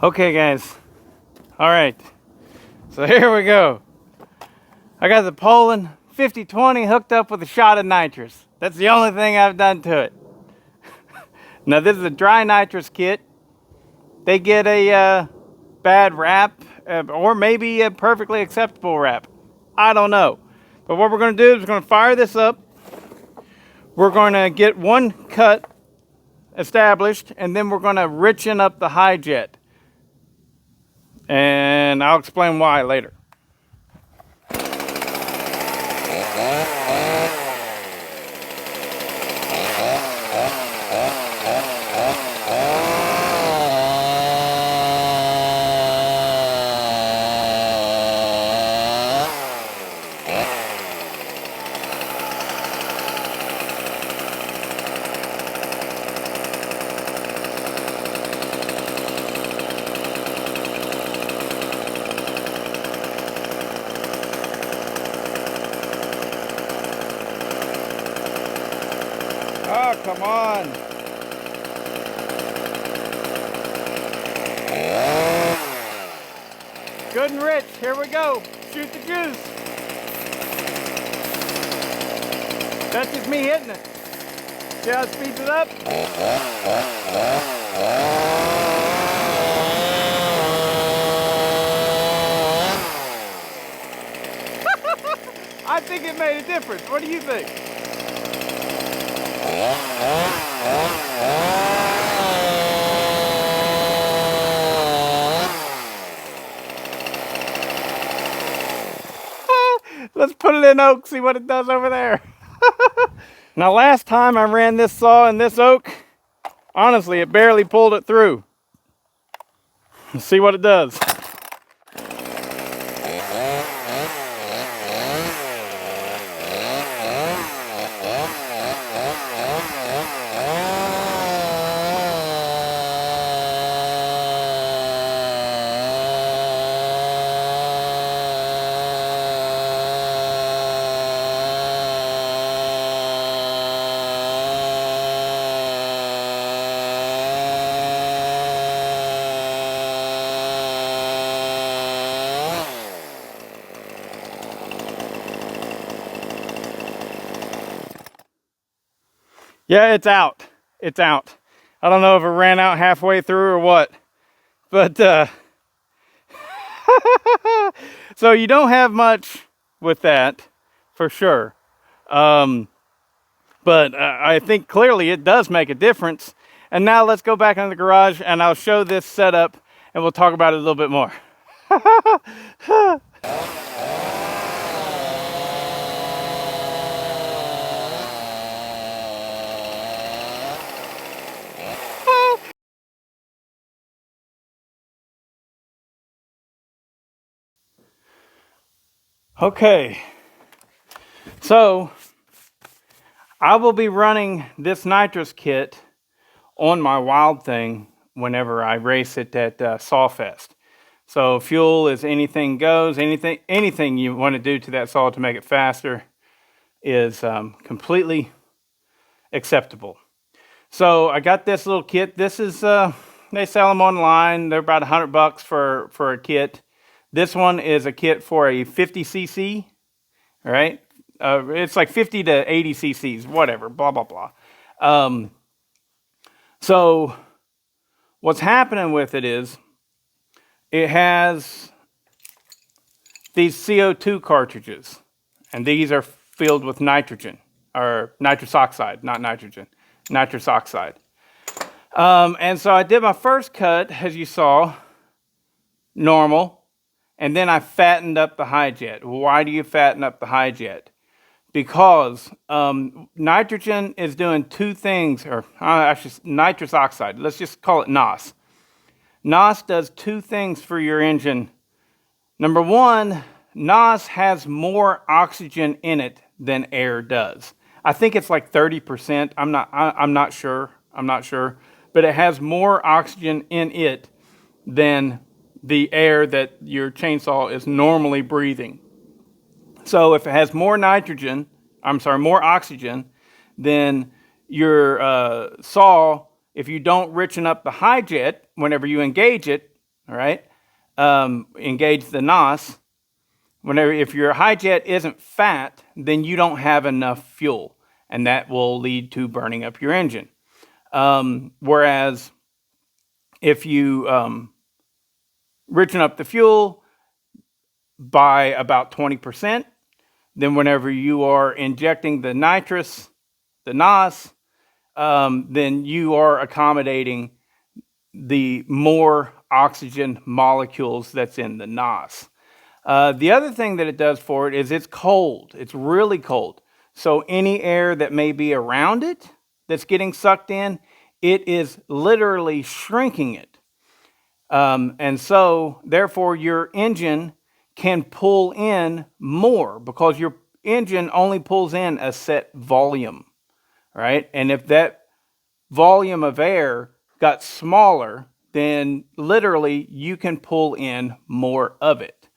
Okay guys, all right, so here we go. I got the Poulan 5020 hooked up with a shot of nitrous. That's the only thing I've done to it. Now this is a dry nitrous kit. They get a bad rap, or maybe a perfectly acceptable rap. I don't know. But what we're going to do is we're going to fire this up. We're going to get one cut established, and then we're going to richen up the high jet. And I'll explain why later. Oh, come on. Good and rich. Here we go. Shoot the juice. That's just me hitting it. See how it speeds it up? I think it made a difference. What do you think? Let's put it in oak, see what it does over there. Now last time I ran this saw in this oak, honestly it barely pulled it through. Let's see what it does. Yeah, it's out. It's out. I don't know if it ran out halfway through or what. But, so you don't have much with that, for sure. But I think clearly it does make a difference. And now let's go back into the garage and I'll show this setup and we'll talk about it a little bit more. Okay, so I will be running this nitrous kit on my Wild Thing whenever I race it at Sawfest. So fuel is anything goes, anything you want to do to that saw to make it faster is completely acceptable. So I got this little kit. This is, they sell them online. They're about $100 for a kit. This one is a kit for a 50 cc, all right? It's like 50 to 80 cc's, whatever, blah, blah, blah. So what's happening with it is it has these CO2 cartridges, and these are filled with nitrogen, or nitrous oxide, not nitrogen, nitrous oxide. And so I did my first cut, as you saw, normal. And then I fattened up the high jet. Why do you fatten up the high jet? Because nitrogen is doing two things, or actually nitrous oxide. Let's just call it NOS. NOS does two things for your engine. Number one, NOS has more oxygen in it than air does. I think it's like 30%. I'm not sure. But it has more oxygen in it than the air that your chainsaw is normally breathing. So if it has more more oxygen, then your saw, if you don't richen up the high jet whenever you engage it, all right, engage the NOS. If your high jet isn't fat, then you don't have enough fuel, and that will lead to burning up your engine. Whereas if you richen up the fuel by about 20%, then whenever you are injecting the NOS, then you are accommodating the more oxygen molecules that's in the NOS. The other thing that it does for it is it's cold. It's really cold. So any air that may be around it that's getting sucked in, it is literally shrinking it. And so, therefore, your engine can pull in more because your engine only pulls in a set volume, right? And if that volume of air got smaller, then literally you can pull in more of it.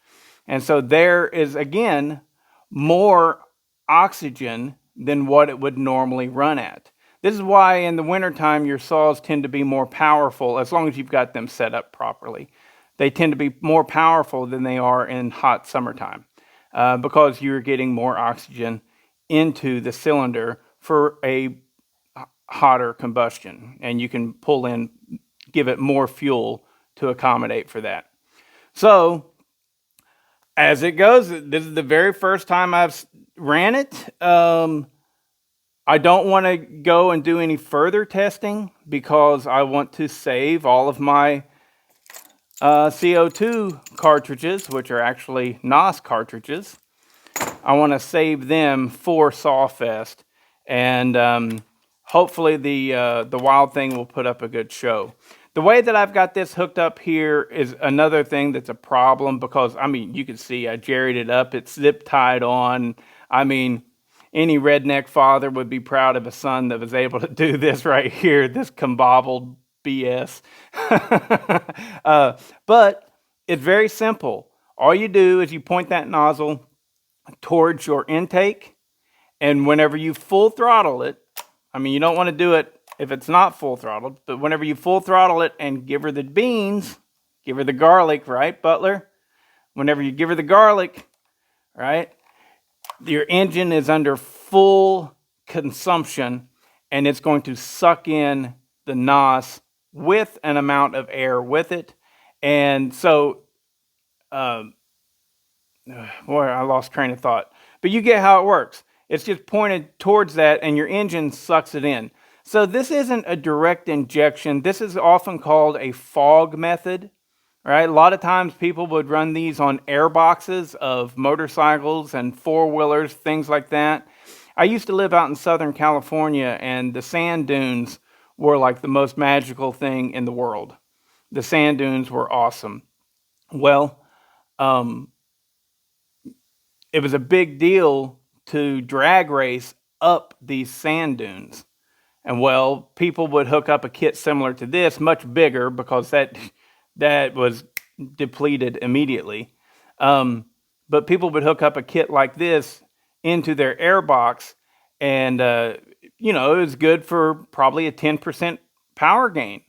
And so there is, again, more oxygen than what it would normally run at. This is why in the wintertime your saws tend to be more powerful, as long as you've got them set up properly. They tend to be more powerful than they are in hot summertime because you're getting more oxygen into the cylinder for a hotter combustion, and you can give it more fuel to accommodate for that. So, as it goes, this is the very first time I've ran it. I don't want to go and do any further testing because I want to save all of my CO2 cartridges, which are actually NOS cartridges. I want to save them for SawFest, and hopefully the Wild Thing will put up a good show. The way that I've got this hooked up here is another thing that's a problem because, I mean, you can see I jerried it up. It's zip tied on. I mean, any redneck father would be proud of a son that was able to do this right here, this combobbled BS. But it's very simple. All you do is you point that nozzle towards your intake, and whenever you full throttle it, I mean, you don't want to do it if it's not full throttled, but whenever you full throttle it and give her the beans, give her the garlic, right, Butler? Whenever you give her the garlic, right, your engine is under full consumption, and it's going to suck in the NOS with an amount of air with it. And so, boy, I lost train of thought. But you get how it works. It's just pointed towards that, and your engine sucks it in. So this isn't a direct injection. This is often called a fog method. Right? A lot of times people would run these on air boxes of motorcycles and four-wheelers, things like that. I used to live out in Southern California, and the sand dunes were like the most magical thing in the world. The sand dunes were awesome. Well, it was a big deal to drag race up these sand dunes. And well, people would hook up a kit similar to this, much bigger, because that was depleted immediately. But people would hook up a kit like this into their air box, and it was good for probably a 10% power gain,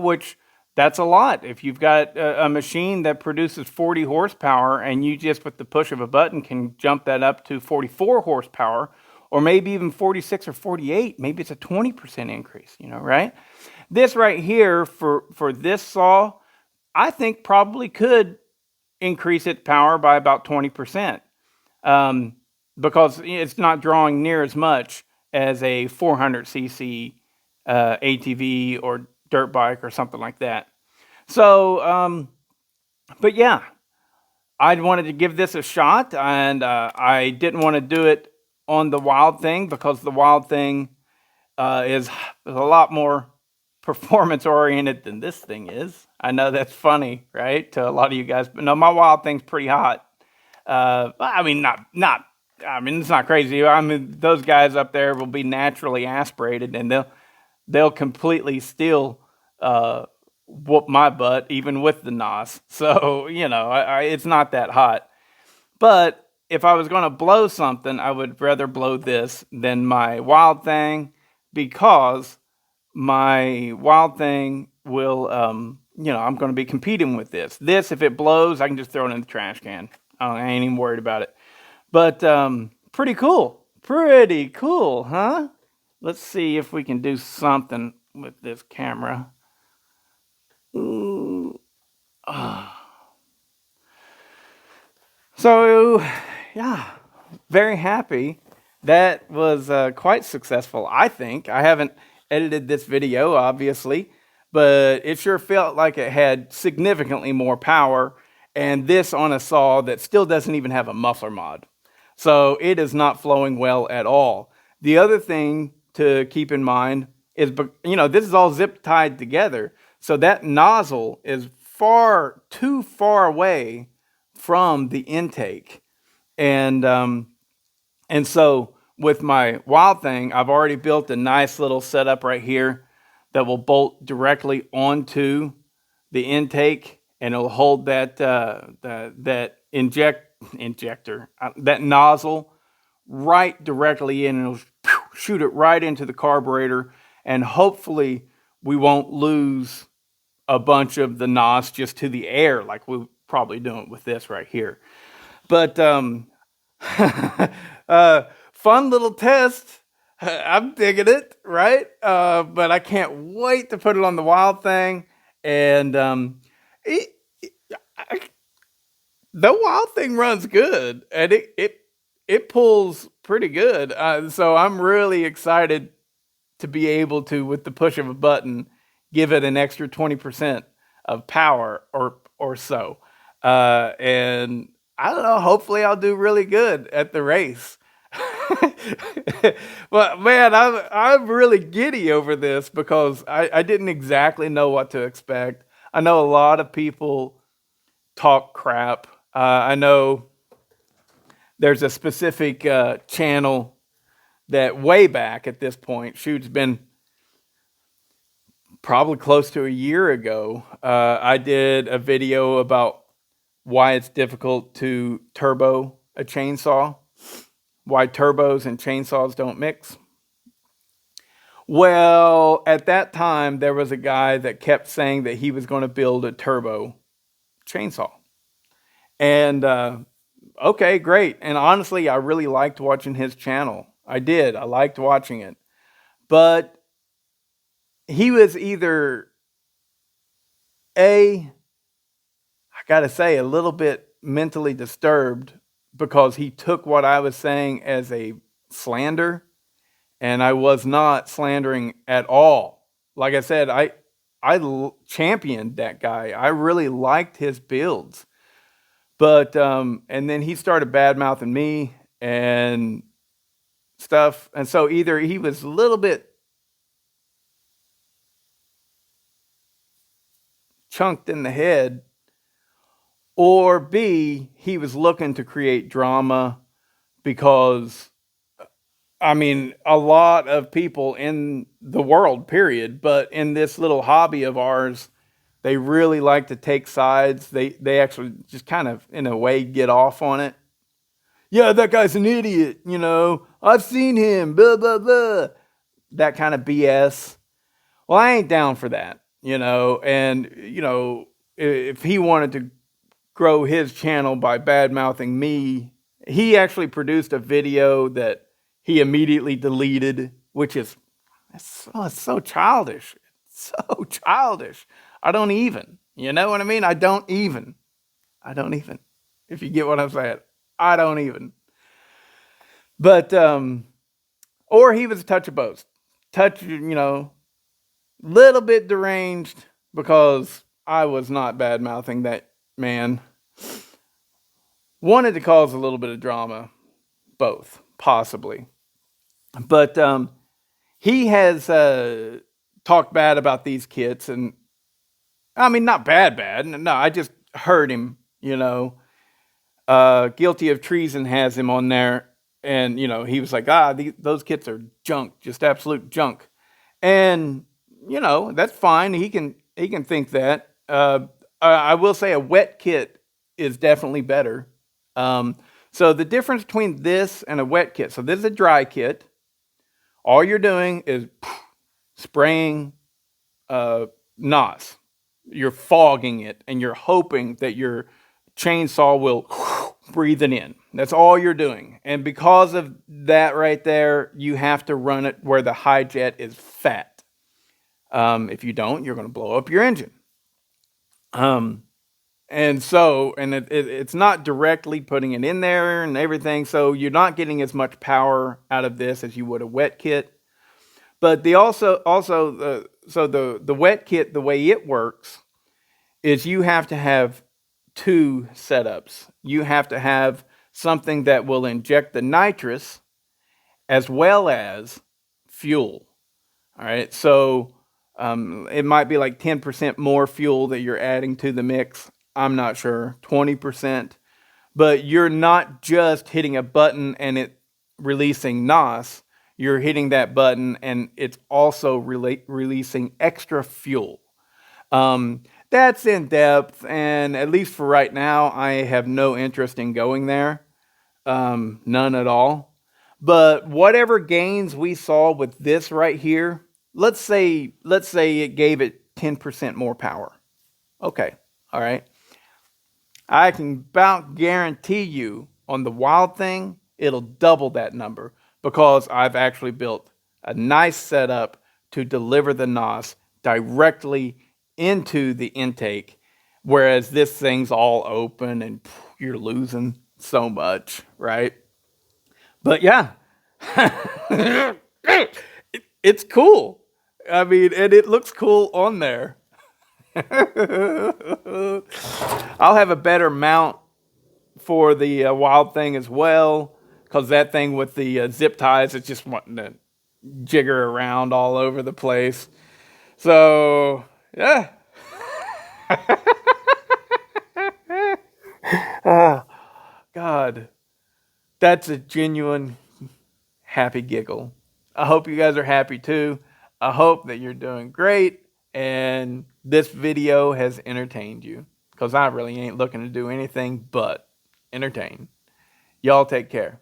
which that's a lot. If you've got a machine that produces 40 horsepower and you just with the push of a button can jump that up to 44 horsepower, or maybe even 46 or 48, maybe it's a 20% increase, right? This right here for this saw, I think probably could increase its power by about 20%, because it's not drawing near as much as a 400cc ATV or dirt bike or something like that. So, but yeah, I wanted to give this a shot, and I didn't want to do it on the Wild Thing because the Wild Thing is a lot more performance oriented than this thing is. I know that's funny, right, to a lot of you guys, but no, my Wild Thing's pretty hot. I mean, it's not crazy. I mean, those guys up there will be naturally aspirated, and they'll completely still whoop my butt, even with the NOS. So it's not that hot. But if I was going to blow something, I would rather blow this than my Wild Thing, because my Wild Thing will I'm going to be competing with this. This, if it blows, I can just throw it in the trash can. I ain't even worried about it. But pretty cool. Pretty cool, huh? Let's see if we can do something with this camera. Ooh. Oh. So, yeah, very happy. That was quite successful, I think. I haven't edited this video, obviously, but it sure felt like it had significantly more power, and this on a saw that still doesn't even have a muffler mod. So it is not flowing well at all. The other thing to keep in mind is, this is all zip tied together, so that nozzle is too far away from the intake. And so with my Wild Thing, I've already built a nice little setup right here that will bolt directly onto the intake, and it'll hold that injector, that nozzle right directly in, and it'll shoot it right into the carburetor, and hopefully we won't lose a bunch of the NOS just to the air like we're probably doing with this right here. But fun little test. I'm digging it, right? But I can't wait to put it on the Wild Thing. And the Wild Thing runs good, and it pulls pretty good. So I'm really excited to be able to, with the push of a button, give it an extra 20% of power or so. And I don't know, hopefully I'll do really good at the race. But man, I'm really giddy over this because I didn't exactly know what to expect. I know a lot of people talk crap. I know there's a specific channel that way back at this point, shoot's been probably close to a year ago, I did a video about why it's difficult to turbo a chainsaw, why turbos and chainsaws don't mix. Well, at that time, there was a guy that kept saying that he was going to build a turbo chainsaw. And okay, great. And honestly, I really liked watching his channel. I did. I liked watching it. But he was either I gotta say, a little bit mentally disturbed because he took what I was saying as a slander, and I was not slandering at all. Like I said, I championed that guy. I really liked his builds. But and then he started bad-mouthing me and stuff. And so either he was a little bit chunked in the head, or B, he was looking to create drama because, I mean, a lot of people in the world, period, but in this little hobby of ours, they really like to take sides. They actually just kind of, in a way, get off on it. Yeah, that guy's an idiot, I've seen him, blah, blah, blah. That kind of BS. Well, I ain't down for that, and, if he wanted to grow his channel by bad-mouthing me, he actually produced a video that he immediately deleted, which is it's so childish. It's so childish. I don't even. You know what I mean? I don't even. If you get what I'm saying. I don't even. But, or he was a touch of both. Little bit deranged because I was not bad-mouthing that man. Wanted to cause a little bit of drama. Both, possibly. But he has talked bad about these kits, and I mean, not bad. No, I just heard him, Guilty of Treason has him on there, and, he was like, those kits are junk, just absolute junk. And, that's fine. He can think that. I will say a wet kit is definitely better. So the difference between this and a wet kit, so this is a dry kit. All you're doing is spraying NOS. You're fogging it, and you're hoping that your chainsaw will breathe it in. That's all you're doing. And because of that right there, you have to run it where the high jet is fat. If you don't, you're going to blow up your engine. And so, and it's not directly putting it in there and everything, so you're not getting as much power out of this as you would a wet kit. But the the wet kit, the way it works is you have to have two setups. You have to have something that will inject the nitrous as well as fuel. All right, so it might be like 10% more fuel that you're adding to the mix. I'm not sure, 20%. But you're not just hitting a button and it releasing NOS. You're hitting that button and it's also releasing extra fuel. That's in depth, and at least for right now, I have no interest in going there. None at all. But whatever gains we saw with this right here, let's say it gave it 10% more power. Okay, all right. I can about guarantee you on the Wild thing, it'll double that number because I've actually built a nice setup to deliver the NOS directly into the intake, whereas this thing's all open and you're losing so much, right? But yeah, it's cool. I mean, and it looks cool on there. I'll have a better mount for the Wild thing as well, because that thing with the zip ties is just wanting to jigger around all over the place. So, yeah. Oh, God. That's a genuine happy giggle. I hope you guys are happy too. I hope that you're doing great and this video has entertained you, because I really ain't looking to do anything but entertain. Y'all take care.